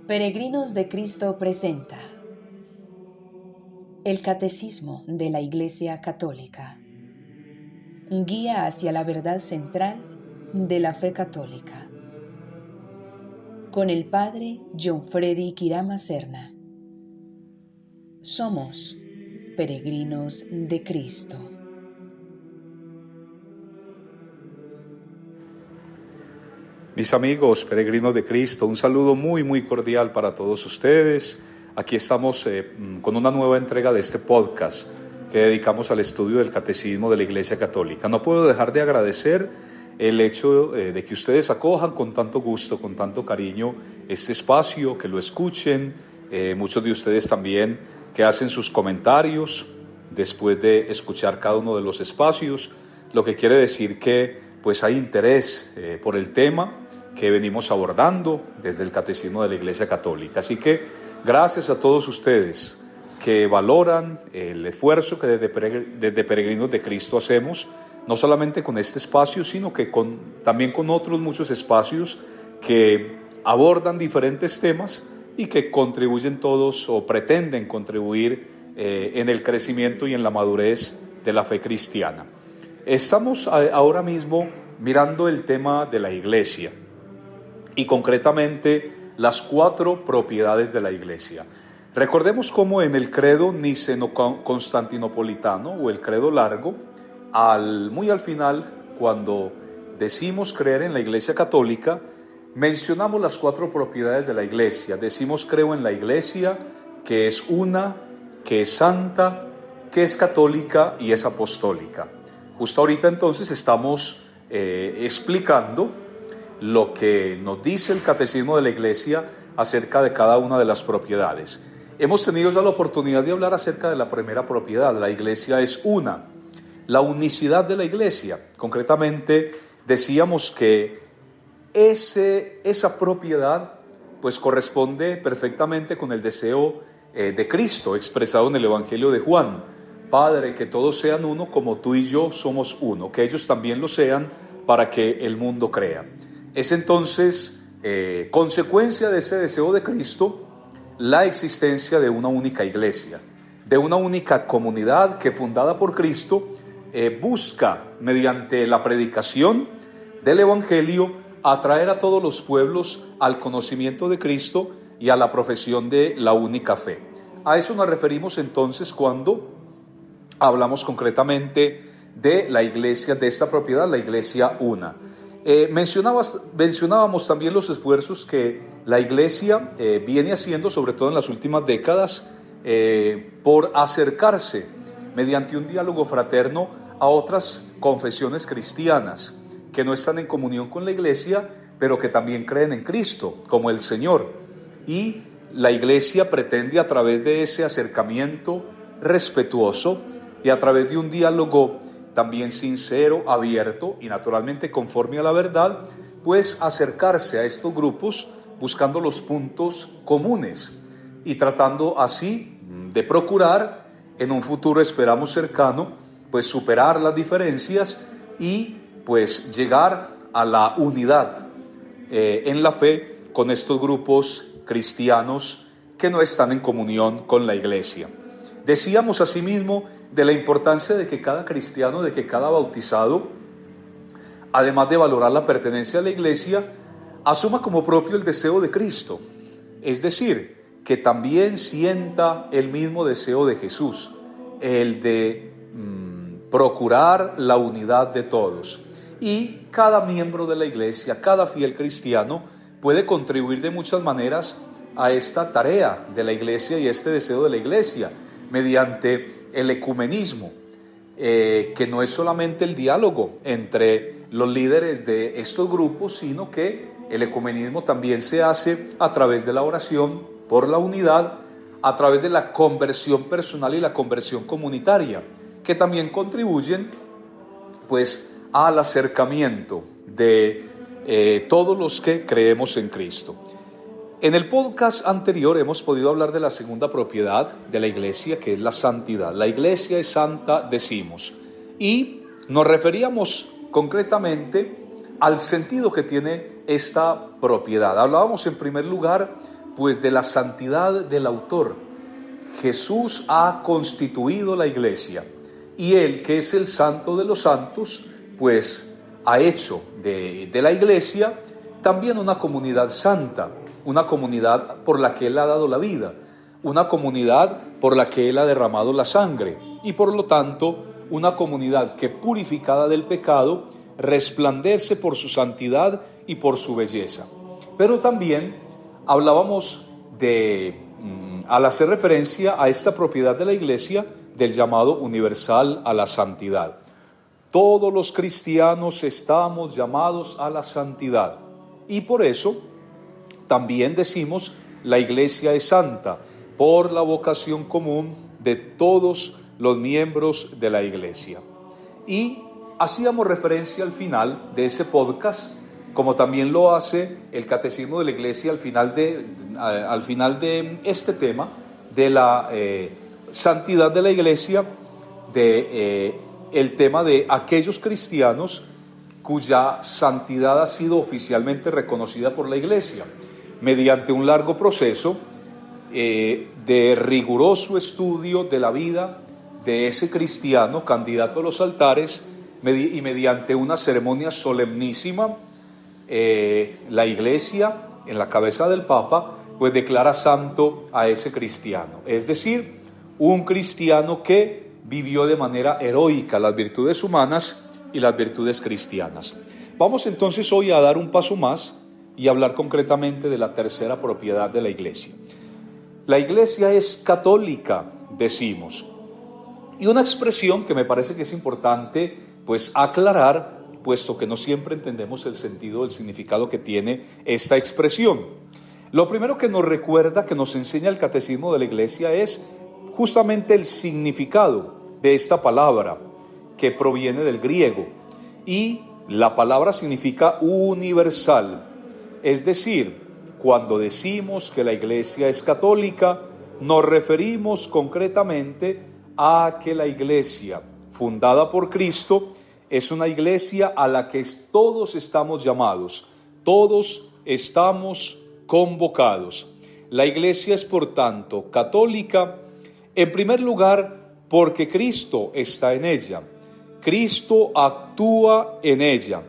Peregrinos de Cristo presenta el Catecismo de la Iglesia Católica, guía hacia la verdad central de la fe católica, con el Padre John Freddy Quirama Serna. Somos peregrinos de Cristo. Mis amigos, peregrinos de Cristo, un saludo muy cordial para todos ustedes. Aquí estamos con una nueva entrega de este podcast que dedicamos al estudio del Catecismo de la Iglesia Católica. No puedo dejar de agradecer el hecho de que ustedes acojan con tanto gusto, con tanto cariño este espacio, que lo escuchen. Muchos de ustedes también que hacen sus comentarios después de escuchar cada uno de los espacios, lo que quiere decir que pues hay interés por el tema que venimos abordando desde el Catecismo de la Iglesia Católica. Así que gracias a todos ustedes que valoran el esfuerzo que desde Peregrinos de Cristo hacemos, no solamente con este espacio, sino que también con otros muchos espacios que abordan diferentes temas y que contribuyen todos o pretenden contribuir en el crecimiento y en la madurez de la fe cristiana. Estamos ahora mismo mirando el tema de la Iglesia y concretamente las 4 propiedades de la Iglesia. Recordemos cómo en el credo niceno-constantinopolitano o el credo largo, muy al final, cuando decimos creer en la Iglesia Católica, mencionamos las 4 propiedades de la Iglesia. Decimos creo en la Iglesia, que es una, que es santa, que es católica y es apostólica. Justo ahorita entonces estamos explicando lo que nos dice el Catecismo de la Iglesia acerca de cada una de las propiedades. Hemos tenido ya la oportunidad de hablar acerca de la primera propiedad. La Iglesia es una, la unicidad de la Iglesia. Concretamente decíamos que esa propiedad pues corresponde perfectamente con el deseo de Cristo expresado en el Evangelio de Juan. Padre, que todos sean uno como tú y yo somos uno, que ellos también lo sean para que el mundo crea. Es entonces consecuencia de ese deseo de Cristo la existencia de una única iglesia, de una única comunidad que fundada por Cristo busca mediante la predicación del Evangelio atraer a todos los pueblos al conocimiento de Cristo y a la profesión de la única fe. A eso nos referimos entonces cuando hablamos concretamente de la iglesia, de esta propiedad, la iglesia una. Mencionábamos también los esfuerzos que la iglesia viene haciendo, sobre todo en las últimas décadas, por acercarse mediante un diálogo fraterno a otras confesiones cristianas que no están en comunión con la iglesia, pero que también creen en Cristo como el Señor. Y la iglesia pretende, a través de ese acercamiento respetuoso y a través de un diálogo también sincero, abierto y naturalmente conforme a la verdad, pues acercarse a estos grupos buscando los puntos comunes y tratando así de procurar en un futuro, esperamos cercano, pues superar las diferencias y pues llegar a la unidad en la fe con estos grupos cristianos que no están en comunión con la iglesia. Decíamos asimismo de la importancia de que cada cristiano, de que cada bautizado, además de valorar la pertenencia a la iglesia, asuma como propio el deseo de Cristo, es decir, que también sienta el mismo deseo de Jesús, el de procurar la unidad de todos. Y cada miembro de la iglesia, cada fiel cristiano, puede contribuir de muchas maneras a esta tarea de la iglesia y este deseo de la iglesia, mediante el ecumenismo, que no es solamente el diálogo entre los líderes de estos grupos, sino que el ecumenismo también se hace a través de la oración por la unidad, a través de la conversión personal y la conversión comunitaria, que también contribuyen pues al acercamiento de todos los que creemos en Cristo. En el podcast anterior hemos podido hablar de la segunda propiedad de la iglesia, que es la santidad. La iglesia es santa, decimos, y nos referíamos concretamente al sentido que tiene esta propiedad. Hablábamos en primer lugar pues de la santidad del autor. Jesús ha constituido la iglesia y Él, que es el santo de los santos, pues ha hecho de la iglesia también una comunidad santa, una comunidad por la que Él ha dado la vida, una comunidad por la que Él ha derramado la sangre y por lo tanto una comunidad que, purificada del pecado, resplandece por su santidad y por su belleza. Pero también hablábamos al hacer referencia a esta propiedad de la iglesia, del llamado universal a la santidad. Todos los cristianos estamos llamados a la santidad y por eso también decimos la iglesia es santa por la vocación común de todos los miembros de la iglesia. Y hacíamos referencia al final de ese podcast, como también lo hace el Catecismo de la Iglesia al final de este tema de la santidad de la iglesia, el tema de aquellos cristianos cuya santidad ha sido oficialmente reconocida por la iglesia mediante un largo proceso de riguroso estudio de la vida de ese cristiano candidato a los altares y mediante una ceremonia solemnísima. La iglesia, en la cabeza del Papa, pues declara santo a ese cristiano, es decir, un cristiano que vivió de manera heroica las virtudes humanas y las virtudes cristianas. Vamos entonces hoy a dar un paso más y hablar concretamente de la tercera propiedad de la iglesia. La iglesia es católica, decimos, y una expresión que me parece que es importante pues aclarar, puesto que no siempre entendemos el sentido, el significado que tiene esta expresión. Lo primero que nos recuerda, que nos enseña el Catecismo de la Iglesia, es justamente el significado de esta palabra, que proviene del griego, y la palabra significa universal, es decir, cuando decimos que la Iglesia es católica, nos referimos concretamente a que la Iglesia, fundada por Cristo, es una iglesia a la que todos estamos llamados, todos estamos convocados. La iglesia es, por tanto, católica, en primer lugar, porque Cristo está en ella. Cristo actúa en ella,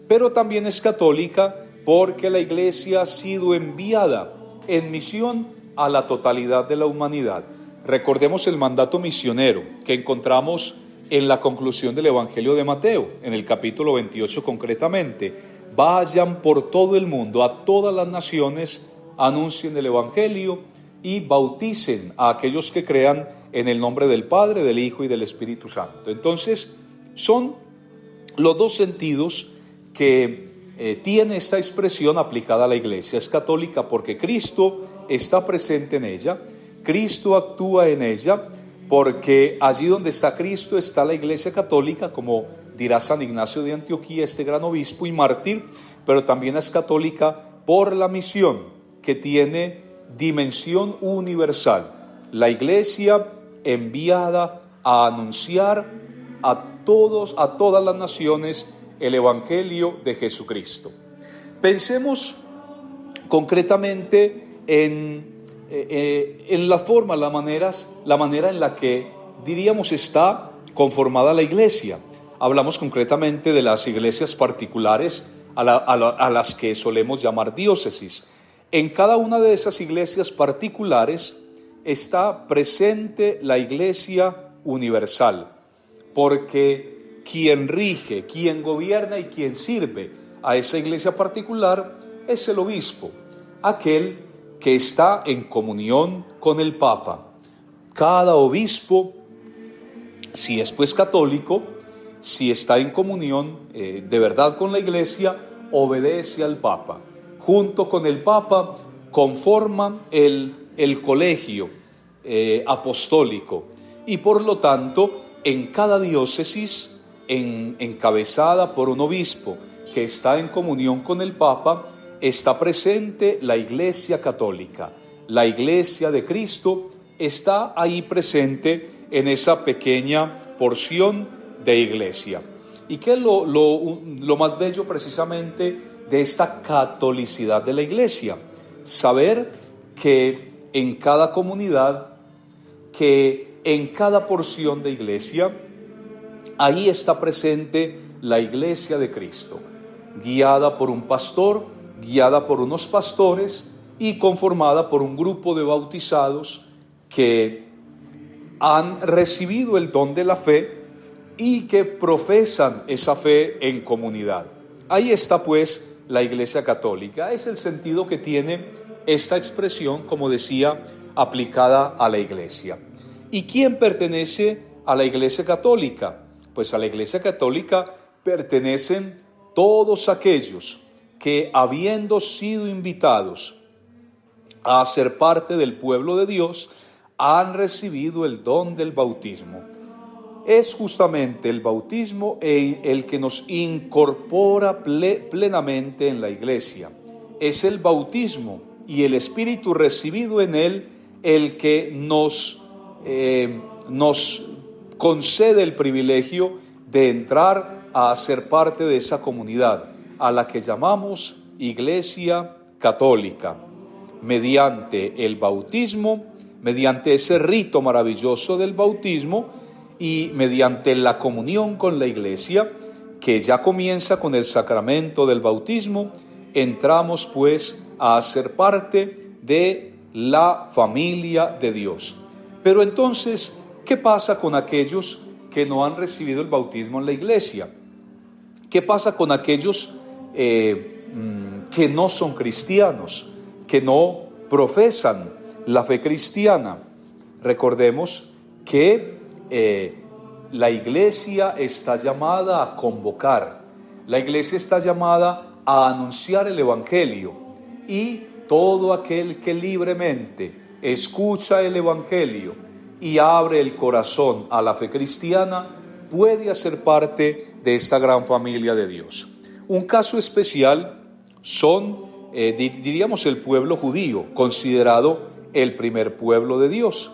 pero también es católica porque la iglesia ha sido enviada en misión a la totalidad de la humanidad. Recordemos el mandato misionero que encontramos en la conclusión del Evangelio de Mateo, en el capítulo 28 concretamente. Vayan por todo el mundo, a todas las naciones, anuncien el Evangelio y bauticen a aquellos que crean en el nombre del Padre, del Hijo y del Espíritu Santo. Entonces, son los dos sentidos que tiene esta expresión aplicada a la iglesia. Es católica porque Cristo está presente en ella, Cristo actúa en ella, porque allí donde está Cristo está la iglesia católica, como dirá San Ignacio de Antioquía, este gran obispo y mártir, pero también es católica por la misión que tiene dimensión universal. La iglesia enviada a anunciar a todas las naciones el Evangelio de Jesucristo. Pensemos concretamente en la forma, la manera en la que diríamos está conformada la iglesia. Hablamos concretamente de las iglesias particulares a las que solemos llamar diócesis. En cada una de esas iglesias particulares está presente la iglesia universal, porque quien rige, quien gobierna y quien sirve a esa iglesia particular es el obispo, aquel que está en comunión con el Papa. Cada obispo, si es pues católico, si está en comunión de verdad con la iglesia, obedece al Papa. Junto con el Papa conforman el colegio apostólico y por lo tanto en cada diócesis encabezada por un obispo que está en comunión con el Papa, está presente la Iglesia Católica. La Iglesia de Cristo está ahí presente en esa pequeña porción de iglesia. ¿Y qué es lo más bello precisamente de esta catolicidad de la Iglesia? Saber que en cada comunidad, que en cada porción de iglesia, ahí está presente la iglesia de Cristo, guiada por un pastor, guiada por unos pastores y conformada por un grupo de bautizados que han recibido el don de la fe y que profesan esa fe en comunidad. Ahí está pues la Iglesia Católica. Es el sentido que tiene esta expresión, como decía, aplicada a la Iglesia. ¿Y quién pertenece a la Iglesia Católica? Pues a la Iglesia Católica pertenecen todos aquellos que, habiendo sido invitados a ser parte del pueblo de Dios, han recibido el don del bautismo. Es justamente el bautismo el que nos incorpora plenamente en la iglesia. Es el bautismo y el Espíritu recibido en él el que nos concede el privilegio de entrar a ser parte de esa comunidad, a la que llamamos Iglesia Católica, mediante el bautismo, mediante ese rito maravilloso del bautismo y mediante la comunión con la iglesia, que ya comienza con el sacramento del bautismo, entramos pues a ser parte de la familia de Dios. Pero entonces, ¿qué pasa con aquellos que no han recibido el bautismo en la iglesia? ¿Qué pasa con aquellos que no son cristianos, que no profesan la fe cristiana? Recordemos que la iglesia está llamada a convocar, la iglesia está llamada a anunciar el evangelio, y todo aquel que libremente escucha el evangelio y abre el corazón a la fe cristiana puede hacer parte de esta gran familia de Dios. Un caso especial son, diríamos, el pueblo judío, considerado el primer pueblo de Dios,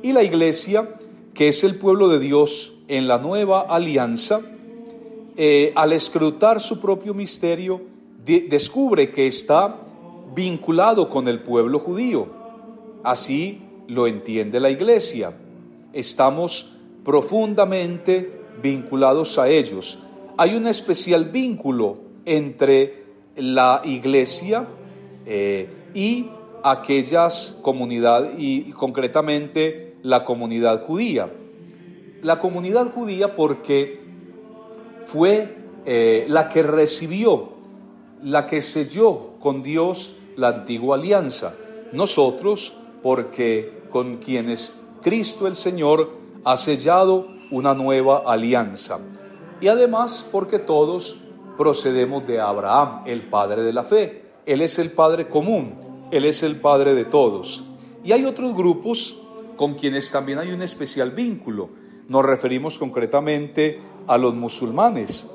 y la iglesia, que es el pueblo de Dios en la nueva alianza, al escrutar su propio misterio, descubre que está vinculado con el pueblo judío. Así lo entiende la iglesia. Estamos profundamente vinculados a ellos. Hay un especial vínculo entre la iglesia y aquellas comunidades, y concretamente la comunidad judía. La comunidad judía porque fue la que recibió, la que selló con Dios la antigua alianza. Nosotros porque con quienes Cristo el Señor ha sellado una nueva alianza. Y además porque todos procedemos de Abraham, el padre de la fe. Él es el padre común, Él es el padre de todos. Y hay otros grupos con quienes también hay un especial vínculo. Nos referimos concretamente a los musulmanes,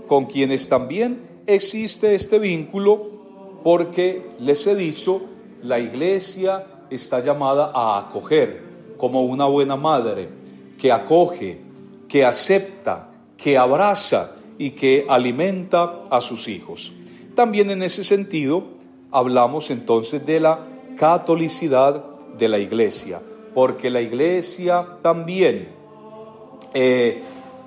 con quienes también existe este vínculo, porque les he dicho, la iglesia está llamada a acoger, como una buena madre, que acoge, que acepta, que abraza y que alimenta a sus hijos. También en ese sentido hablamos entonces de la catolicidad de la iglesia, porque la iglesia también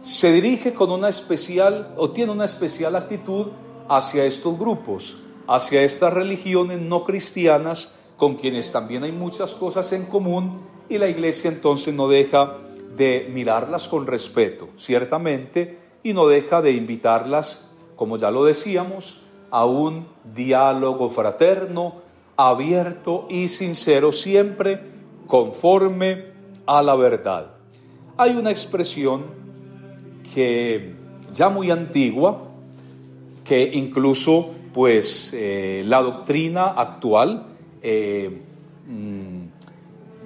se dirige con una especial, o tiene una especial actitud hacia estos grupos, hacia estas religiones no cristianas, con quienes también hay muchas cosas en común, y la iglesia entonces no deja de mirarlas con respeto, ciertamente, y no deja de invitarlas, como ya lo decíamos, a un diálogo fraterno, abierto y sincero, siempre conforme a la verdad. Hay una expresión que ya muy antigua, que incluso pues la doctrina actual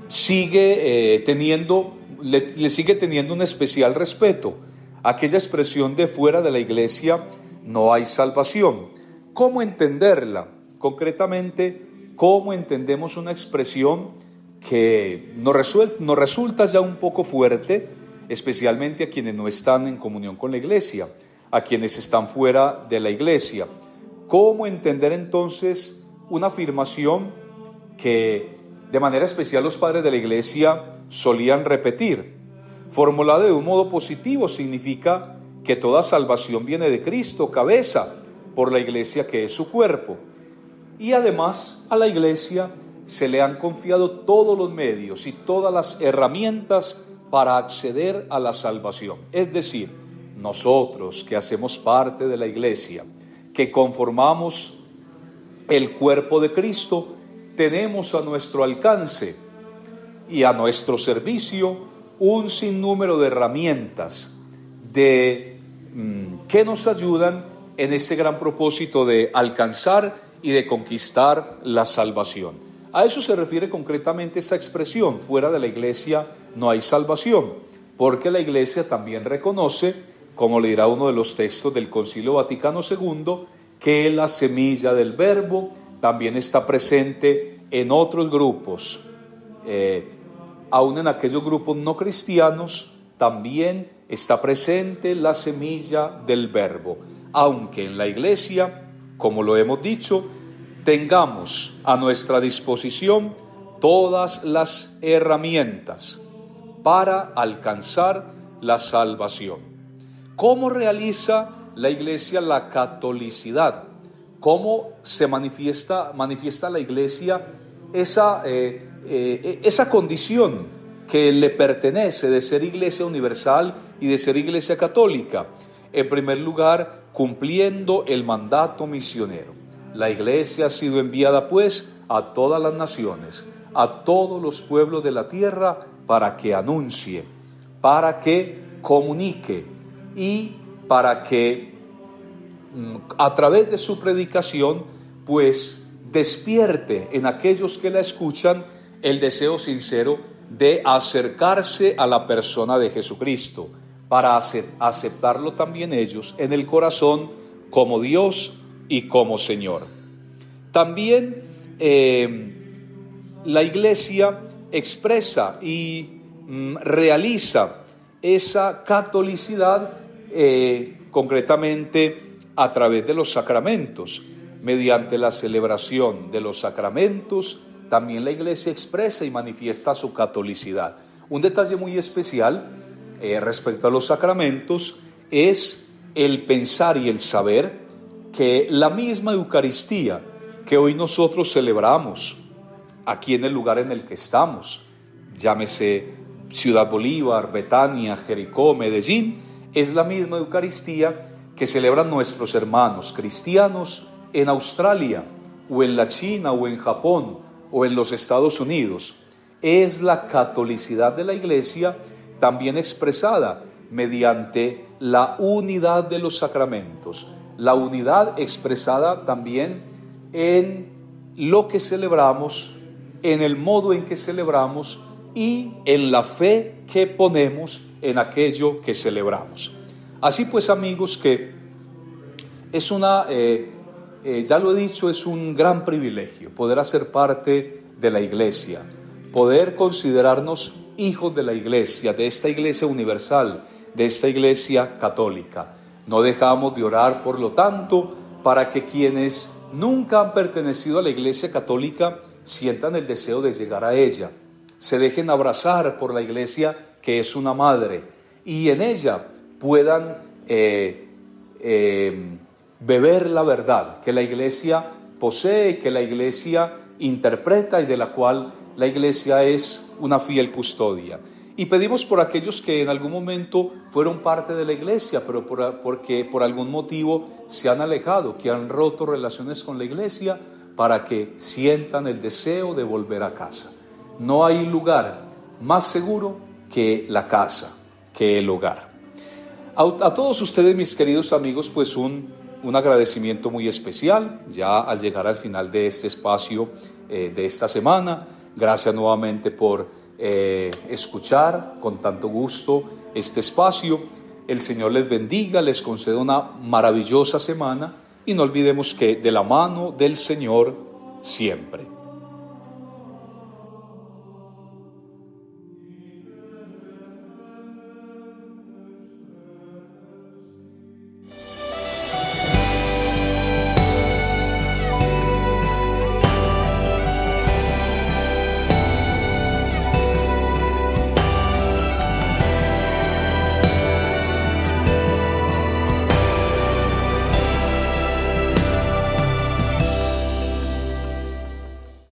sigue teniendo, le sigue teniendo un especial respeto. Aquella expresión de fuera de la iglesia no hay salvación. ¿Cómo entenderla? Concretamente, ¿cómo entendemos una expresión que nos resulta ya un poco fuerte, especialmente a quienes no están en comunión con la iglesia, a quienes están fuera de la iglesia? ¿Cómo entender entonces una afirmación que de manera especial los padres de la Iglesia solían repetir. Formulada de un modo positivo, significa que toda salvación viene de Cristo, cabeza, por la Iglesia que es su cuerpo. Y además a la Iglesia se le han confiado todos los medios y todas las herramientas para acceder a la salvación. Es decir, nosotros que hacemos parte de la Iglesia, que conformamos el cuerpo de Cristo, tenemos a nuestro alcance y a nuestro servicio un sinnúmero de herramientas que nos ayudan en este gran propósito de alcanzar y de conquistar la salvación. A eso se refiere concretamente esta expresión: fuera de la Iglesia no hay salvación, porque la Iglesia también reconoce, como le dirá uno de los textos del Concilio Vaticano II, que la semilla del Verbo también está presente en otros grupos, aún en aquellos grupos no cristianos también está presente la semilla del Verbo, aunque en la Iglesia, como lo hemos dicho, tengamos a nuestra disposición todas las herramientas para alcanzar la salvación. ¿Cómo realiza la Iglesia la catolicidad? ¿Cómo se manifiesta la Iglesia esa condición que le pertenece de ser Iglesia universal y de ser Iglesia católica? En primer lugar, cumpliendo el mandato misionero. La Iglesia ha sido enviada pues a todas las naciones, a todos los pueblos de la tierra, para que anuncie, para que comunique y para que a través de su predicación pues despierte en aquellos que la escuchan el deseo sincero de acercarse a la persona de Jesucristo, para aceptarlo también ellos en el corazón como Dios y como Señor. También la Iglesia expresa y realiza esa catolicidad concretamente a través de los sacramentos. Mediante la celebración de los sacramentos, también la Iglesia expresa y manifiesta su catolicidad. Un detalle muy especial respecto a los sacramentos es el pensar y el saber que la misma Eucaristía que hoy nosotros celebramos aquí en el lugar en el que estamos, llámese Ciudad Bolívar, Betania, Jericó, Medellín, es la misma Eucaristía que celebran nuestros hermanos cristianos en Australia, o en la China, o en Japón, o en los Estados Unidos. Es la catolicidad de la Iglesia también expresada mediante la unidad de los sacramentos, la unidad expresada también en lo que celebramos, en el modo en que celebramos y en la fe que ponemos en aquello que celebramos. Así pues, amigos, que es ya lo he dicho, es un gran privilegio poder hacer parte de la Iglesia, poder considerarnos hijos de la Iglesia, de esta Iglesia universal, de esta Iglesia católica. No dejamos de orar, por lo tanto, para que quienes nunca han pertenecido a la Iglesia católica sientan el deseo de llegar a ella, se dejen abrazar por la Iglesia que es una madre, y en ella puedan beber la verdad que la Iglesia posee, que la Iglesia interpreta y de la cual la Iglesia es una fiel custodia. Y pedimos por aquellos que en algún momento fueron parte de la Iglesia, pero porque por algún motivo se han alejado, que han roto relaciones con la Iglesia, para que sientan el deseo de volver a casa. No hay lugar más seguro que la casa, que el hogar. A todos ustedes, mis queridos amigos, pues un agradecimiento muy especial, ya al llegar al final de este espacio de esta semana. Gracias nuevamente por escuchar con tanto gusto este espacio. El Señor les bendiga, les conceda una maravillosa semana y no olvidemos que de la mano del Señor siempre.